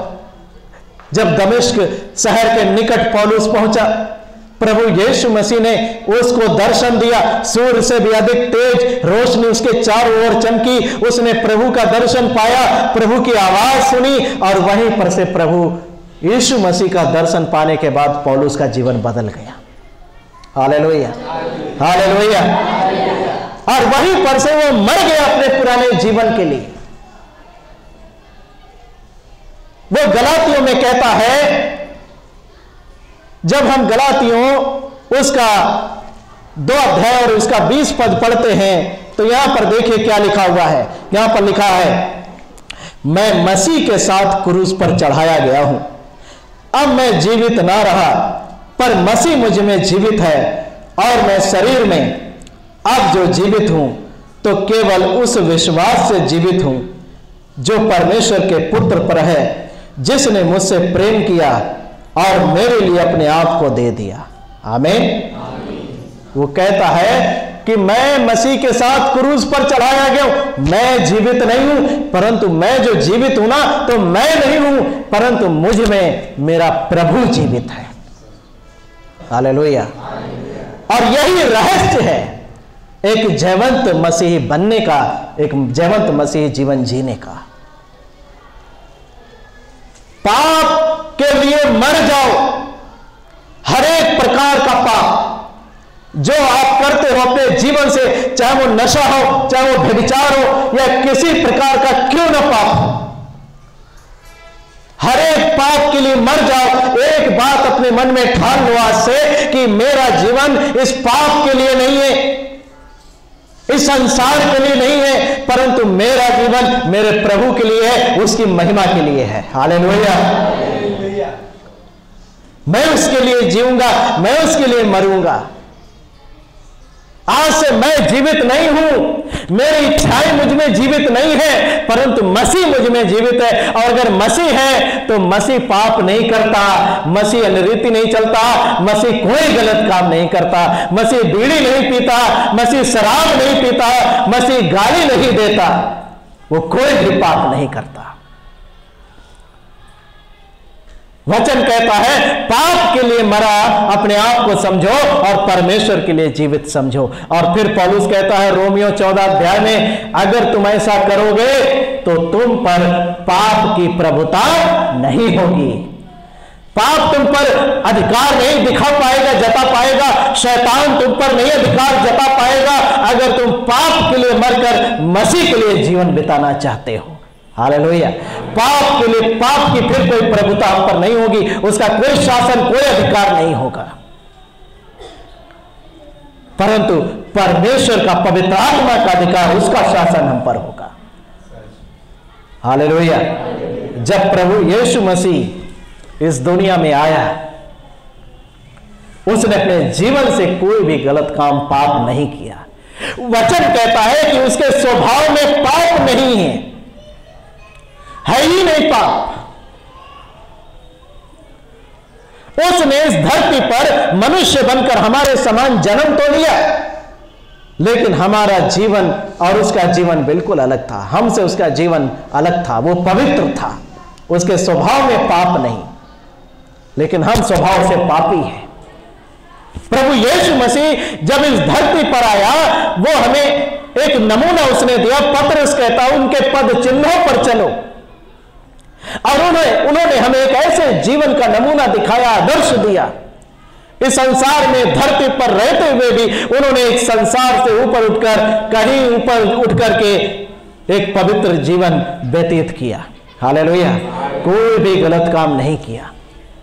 जब दमिश्क शहर के निकट पौलुस पहुंचा, प्रभु यीशु मसीह ने उसको दर्शन दिया। सूर्य से भी अधिक तेज रोशनी उसके चारों ओर चमकी। उसने प्रभु का दर्शन पाया, प्रभु की आवाज सुनी, और वहीं पर से प्रभु यीशु मसीह का दर्शन पाने के बाद पौलुस का जीवन बदल गया। Hallelujah, hallelujah. और वहीं पर से वो मर गया अपने पुराने जीवन के लिए। वो गलातियों में कहता है, जब हम गलातियों उसका 2 अध्याय और उसका 20 पद पढ़ते हैं, तो यहां पर देखिए क्या लिखा हुआ है। यहां पर लिखा है, मैं मसीह के साथ क्रूस पर चढ़ाया गया हूं। अब मैं जीवित ना रहा, पर मसीह मुझ में जीवित है, और मैं शरीर में अब जो जीवित हूं, तो केवल उस विश्वास से जीवित हूं जो परमेश्वर के पुत्र पर है, जिसने मुझसे प्रेम किया और मेरे लिए अपने आप को दे दिया। आमीन। वो कहता है कि मैं मसीह के साथ क्रूस पर चढ़ाया गया हूं। मैं जीवित नहीं हूं, परंतु मैं जो जीवित हूं ना, तो मैं नहीं हूं, परंतु मुझ में मेरा प्रभु जीवित है। हालेलुया। और यही रहस्य है एक जयवंत मसीही बनने का, एक जयवंत मसीही जीवन जीने का। पाप के लिए मर जाओ, हर एक प्रकार का पाप जो आप करते हो अपने जीवन से, चाहे वो नशा हो, चाहे वो व्यभिचार हो, या किसी प्रकार का क्यों न पाप हो, हर एक पाप के लिए मर जाओ। एक बात अपने मन में ठान लो आज से कि मेरा जीवन इस पाप के लिए नहीं है, इस संसार के लिए नहीं है, परंतु मेरा जीवन मेरे प्रभु के लिए है, उसकी महिमा के लिए है। हालेलुया। मैं उसके लिए जीऊंगा, मैं उसके लिए मरूंगा। आज से मैं जीवित नहीं हूं, मेरी इच्छाएं मुझ में जीवित नहीं है, परंतु मसीह मुझ में जीवित है। और अगर मसीह है तो मसीह पाप नहीं करता, मसीह अनरीति नहीं चलता, मसीह कोई गलत काम नहीं करता, मसीह बीड़ी नहीं पीता, मसीह शराब नहीं पीता, मसीह गाली नहीं देता, वो कोई भी पाप नहीं करता। वचन कहता है पाप के लिए मरा अपने आप को समझो और परमेश्वर के लिए जीवित समझो। और फिर पौलुस कहता है रोमियो 14 अध्याय में, अगर तुम ऐसा करोगे तो तुम पर पाप की प्रभुता नहीं होगी। पाप तुम पर अधिकार नहीं दिखा पाएगा, जता पाएगा। शैतान तुम पर नहीं अधिकार जता पाएगा अगर तुम पाप के लिए मरकर मसीह के लिए जीवन बिताना चाहते हो। हालेलुया। पाप के लिए, पाप की फिर कोई प्रभुता हम पर नहीं होगी, उसका कोई शासन, कोई अधिकार नहीं होगा, परंतु परमेश्वर का, पवित्र आत्मा का अधिकार, उसका शासन हम पर होगा। हालेलुया। जब प्रभु यीशु मसीह इस दुनिया में आया, उसने अपने जीवन से कोई भी गलत काम, पाप नहीं किया। वचन कहता है कि उसके स्वभाव में पाप नहीं है ही नहीं पाप। उसने इस धरती पर मनुष्य बनकर हमारे समान जन्म तो लिया, लेकिन हमारा जीवन और उसका जीवन बिल्कुल अलग था। हमसे उसका जीवन अलग था, वो पवित्र था, उसके स्वभाव में पाप नहीं, लेकिन हम स्वभाव से पापी हैं। प्रभु यीशु मसीह जब इस धरती पर आया, वो हमें एक नमूना उसने दिया। पतरस कहता उनके पद चिन्हों पर चलो, और उन्होंने हमें एक ऐसे जीवन का नमूना दिखाया, आदर्श दिया। इस संसार में धरती पर रहते हुए भी उन्होंने एक संसार से ऊपर उठकर, कहीं ऊपर उठकर के एक पवित्र जीवन व्यतीत किया। हालेलुया। कोई भी गलत काम नहीं किया।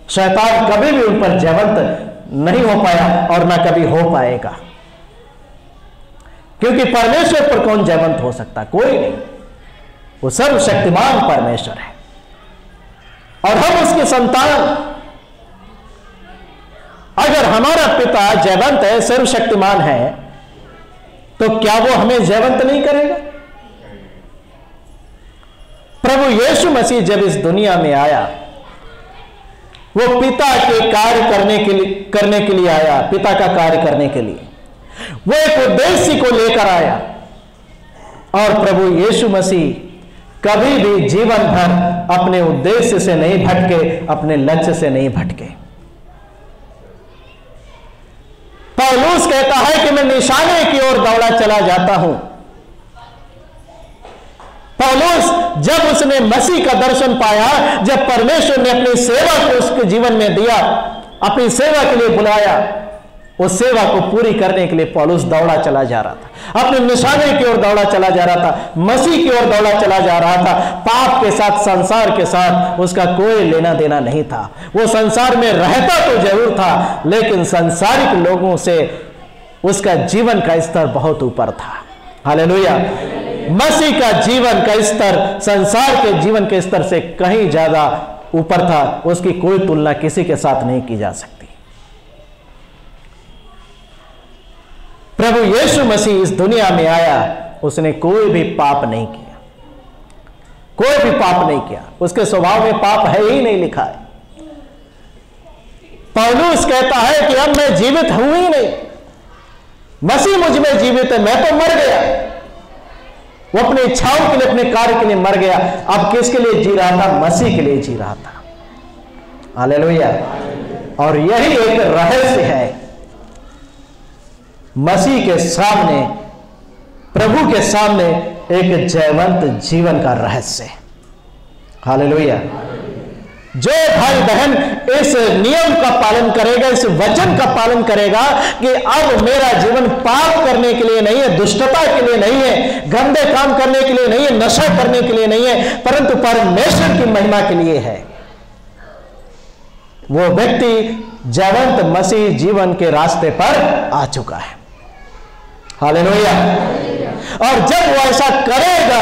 शैतान कभी भी उन पर जयवंत नहीं हो पाया और ना कभी हो पाएगा, क्योंकि परमेश्वर पर कौन जयवंत हो सकता? कोई नहीं। वो सर्वशक्तिमान परमेश्वर है और हम उसके संतान। अगर हमारा पिता जयवंत है, सर्वशक्तिमान है, तो क्या वो हमें जयवंत नहीं करेगा? प्रभु यीशु मसीह जब इस दुनिया में आया, वो पिता के कार्य करने के लिए आया, पिता का कार्य करने के लिए। वो एक उद्देश्य को लेकर आया, और प्रभु यीशु मसीह कभी भी जीवन भर अपने उद्देश्य से नहीं भटके, अपने लक्ष्य से नहीं भटके। पौलुस कहता है कि मैं निशाने की ओर दौड़ा चला जाता हूं। पौलुस जब उसने मसीह का दर्शन पाया, जब परमेश्वर ने अपनी सेवा को उसके जीवन में दिया, अपनी सेवा के लिए बुलाया, उस सेवा को पूरी करने के लिए पौलुस दौड़ा चला जा रहा था, अपने निशाने की ओर दौड़ा चला जा रहा था, मसीह की ओर दौड़ा चला जा रहा था। पाप के साथ, संसार के साथ उसका कोई लेना देना नहीं था। वो संसार में रहता तो जरूर था, लेकिन संसारिक लोगों से उसका जीवन का स्तर बहुत ऊपर था। हालेलुया। मसीह का जीवन का स्तर संसार के जीवन के स्तर से कहीं ज्यादा ऊपर था। उसकी कोई तुलना किसी के साथ नहीं की जा सकती। प्रभु यीशु मसीह इस दुनिया में आया, उसने कोई भी पाप नहीं किया, कोई भी पाप नहीं किया। उसके स्वभाव में पाप है ही नहीं, लिखा है। पौलुस कहता है कि अब मैं जीवित हूं ही नहीं, मसीह मुझ में जीवित है, मैं तो मर गया। वो अपनी इच्छाओं के लिए, अपने कार्य के लिए मर गया। अब किसके लिए जी रहा था? मसीह के लिए जी रहा था। हालेलुया। और यही एक रहस्य है मसीह के सामने, प्रभु के सामने एक जयवंत जीवन का रहस्य। हालेलुया। जो भाई बहन इस नियम का पालन करेगा, इस वचन का पालन करेगा कि अब मेरा जीवन पाप करने के लिए नहीं है, दुष्टता के लिए नहीं है, गंदे काम करने के लिए नहीं है, नशा करने के लिए नहीं है, परंतु परमेश्वर की महिमा के लिए है, वो व्यक्ति जयवंत मसीह जीवन के रास्ते पर आ चुका है। हालेलुया। और जब वो ऐसा करेगा,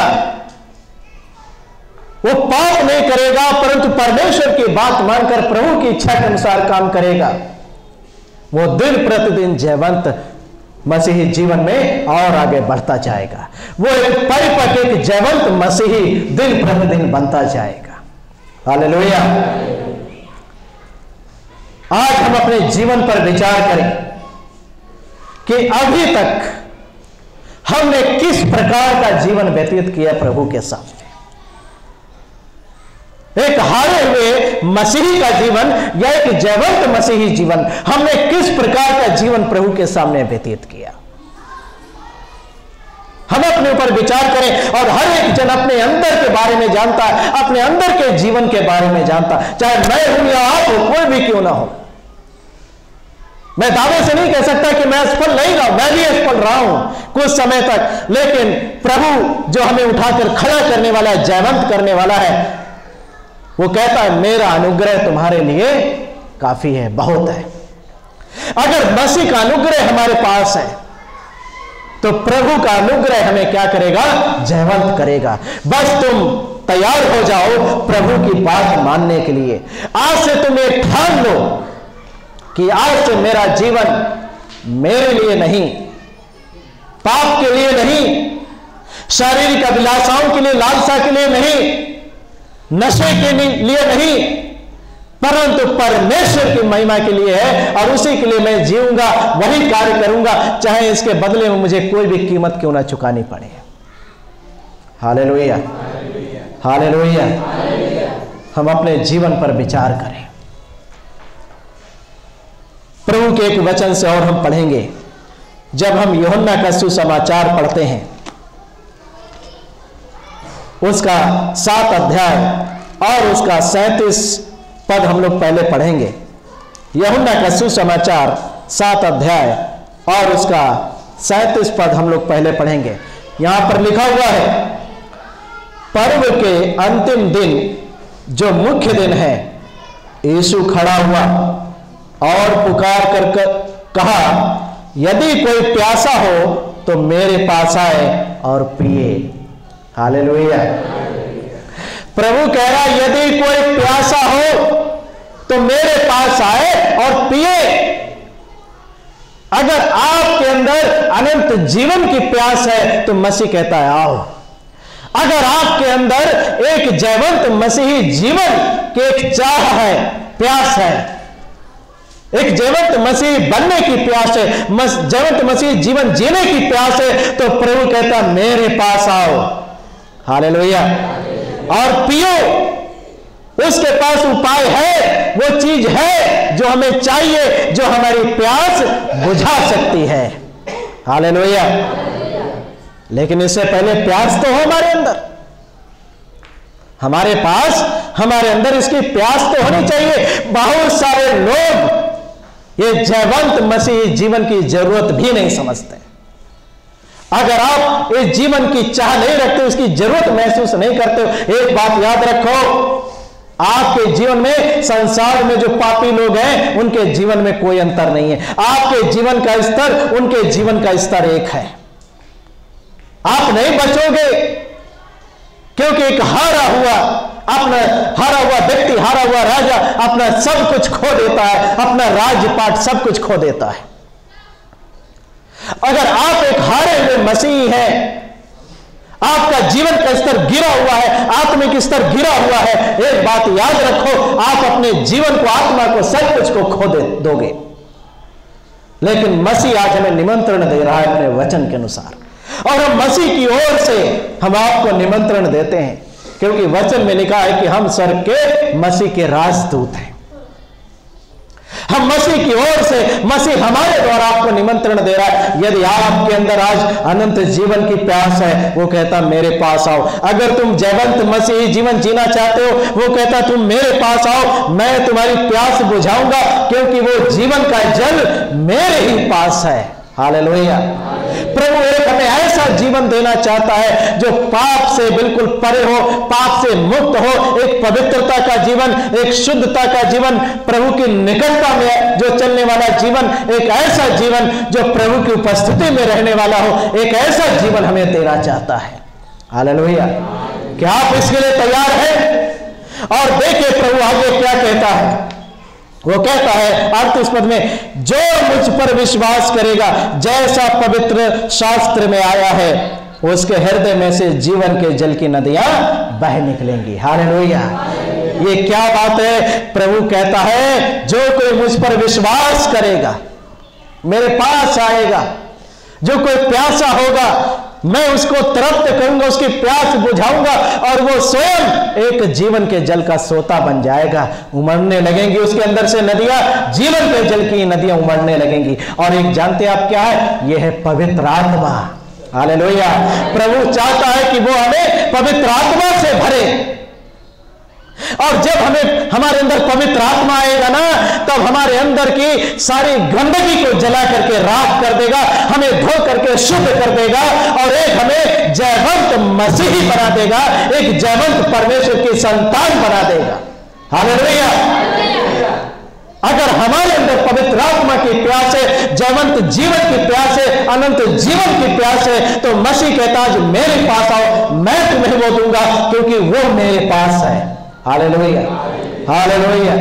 वो पाप नहीं करेगा, परंतु परमेश्वर की बात मानकर प्रभु की इच्छा के अनुसार काम करेगा, वो दिन प्रतिदिन जयवंत मसीही जीवन में और आगे बढ़ता जाएगा। वो एक परिपक्व, एक जयवंत मसीही दिन प्रतिदिन बनता जाएगा। हालेलुया। आज हम अपने जीवन पर विचार करें कि अभी तक हमने किस प्रकार का जीवन व्यतीत किया प्रभु के सामने। एक हारे हुए मसीही का जीवन या एक जयवंत मसीही जीवन, हमने किस प्रकार का जीवन प्रभु के सामने व्यतीत किया। हम अपने ऊपर विचार करें, और हर एक जन अपने अंदर के बारे में जानता है, अपने अंदर के जीवन के बारे में जानता, चाहे मैं हूं या आप हो, कोई भी क्यों ना हो। मैं दावे से नहीं कह सकता कि मैं असफल नहीं रहा, मैं भी असफल रहा हूं कुछ समय तक, लेकिन प्रभु जो हमें उठाकर खड़ा करने वाला है, जयवंत करने वाला है, वो कहता है मेरा अनुग्रह तुम्हारे लिए काफी है, बहुत है। अगर मसीह का अनुग्रह हमारे पास है तो प्रभु का अनुग्रह हमें क्या करेगा? जयवंत करेगा। बस तुम तैयार हो जाओ प्रभु की बात मानने के लिए। आज से तुम ये ठान लो कि आज से मेरा जीवन मेरे लिए नहीं, पाप के लिए नहीं, शारीरिक अभिलाषाओं के लिए, लालसा के लिए नहीं, नशे के लिए नहीं, परंतु परमेश्वर की महिमा के लिए है, और उसी के लिए मैं जीऊंगा, वही कार्य करूंगा, चाहे इसके बदले में मुझे कोई भी कीमत क्यों ना चुकानी पड़े। Hallelujah, hallelujah. हम अपने जीवन पर विचार करें। प्रभु के एक वचन से और हम पढ़ेंगे। जब हम यूहन्ना का सुसमाचार पढ़ते हैं, उसका 7 अध्याय और उसका 37 पद हम लोग पहले पढ़ेंगे। यूहन्ना का सुसमाचार 7 अध्याय और उसका 37 पद हम लोग पहले पढ़ेंगे। यहां पर लिखा हुआ है, पर्व के अंतिम दिन जो मुख्य दिन है, यीशु खड़ा हुआ और पुकार कर कहा, यदि कोई प्यासा हो तो मेरे पास आए और पिए। हालेलुया। प्रभु कह रहा है यदि कोई प्यासा हो तो मेरे पास आए और पिए। अगर आपके अंदर अनंत जीवन की प्यास है तो मसीह कहता है आओ। अगर आपके अंदर एक जयवंत मसीही जीवन की एक चाह है, प्यास है, एक जयवंत मसीह बनने की प्यास है, जयवंत मसीह जीवन जीने की प्यास है, तो प्रभु कहता मेरे पास आओ। हालेलुया। और पियो। उसके पास उपाय है, वो चीज है जो हमें चाहिए, जो हमारी प्यास बुझा सकती है। हालेलुया। लेकिन इससे पहले प्यास तो हो हमारे अंदर, हमारे पास, हमारे अंदर इसकी प्यास तो होनी चाहिए। बहुत सारे लोग ये जयवंत मसीही जीवन की जरूरत भी नहीं समझते। अगर आप इस जीवन की चाह नहीं रखते, उसकी जरूरत महसूस नहीं करते, एक बात याद रखो, आपके जीवन में संसार में जो पापी लोग हैं उनके जीवन में कोई अंतर नहीं है। आपके जीवन का स्तर, उनके जीवन का स्तर एक है। आप नहीं बचोगे, क्योंकि एक हारा हुआ व्यक्ति, हारा हुआ राजा अपना सब कुछ खो देता है, अपना राज्यपाट सब कुछ खो देता है। अगर आप एक हारे हुए मसीही हैं, आपका जीवन का स्तर गिरा हुआ है, आत्मिक स्तर गिरा हुआ है, एक बात याद रखो, आप अपने जीवन को, आत्मा को, सब कुछ को खो दोगे। लेकिन मसीह आज हमें निमंत्रण दे रहा है अपने वचन के अनुसार, और हम मसीह की ओर से हम आपको निमंत्रण देते हैं, क्योंकि वचन में लिखा है कि हम स्वर्ग के मसीह के राजदूत हैं। हम मसीह की ओर से, मसीह हमारे द्वारा आपको निमंत्रण दे रहा है। यदि आपके अंदर आज अनंत जीवन की प्यास है, वो कहता मेरे पास आओ। अगर तुम जयवंत मसीही जीवन जीना चाहते हो, वो कहता तुम मेरे पास आओ, मैं तुम्हारी प्यास बुझाऊंगा, क्योंकि वो जीवन का जल मेरे ही पास है। हालेलुया। प्रभु एक हमें ऐसा जीवन देना चाहता है जो पाप से बिल्कुल परे हो, पाप से मुक्त हो, एक पवित्रता का जीवन, एक शुद्धता का जीवन, प्रभु की निकटता में जो चलने वाला जीवन, एक ऐसा जीवन जो प्रभु की उपस्थिति में रहने वाला हो, एक ऐसा जीवन हमें देना चाहता है। हालेलुया। क्या आप इसके लिए तैयार हैं? और देखिए प्रभु आगे क्या कहता है। वो कहता है 38 पद में, जो मुझ पर विश्वास करेगा, जैसा पवित्र शास्त्र में आया है, उसके हृदय में से जीवन के जल की नदियां बह निकलेंगी। हालेलुया। ये क्या बात है। प्रभु कहता है जो कोई मुझ पर विश्वास करेगा, मेरे पास आएगा, जो कोई प्यासा होगा, मैं उसको तृप्त करूंगा, उसकी प्यास बुझाऊंगा और वो स्वयं एक जीवन के जल का सोता बन जाएगा। उमड़ने लगेंगी उसके अंदर से नदियां, जीवन के जल की नदियां उमड़ने लगेंगी। और एक जानते आप क्या है? यह है पवित्र आत्मा। हालेलुया। प्रभु चाहता है कि वो हमें पवित्र आत्मा से भरे, और जब हमें हमारे अंदर पवित्र आत्मा आएगा ना, तब हमारे अंदर की सारी गंदगी को जला करके राख कर देगा, हमें धो करके शुद्ध कर देगा और एक हमें जयवंत मसीही बना देगा, एक जयवंत परमेश्वर की संतान बना देगा। हालेलुया। अगर हमारे अंदर पवित्र आत्मा की प्यास है, जयवंत जीवन की प्यास है, अनंत जीवन की प्यास है, तो मसीह कहता है मेरे पास आओ, मैं तुम्हें वो दूंगा, क्योंकि वो मेरे पास है। हालेलुया। हालेलुया।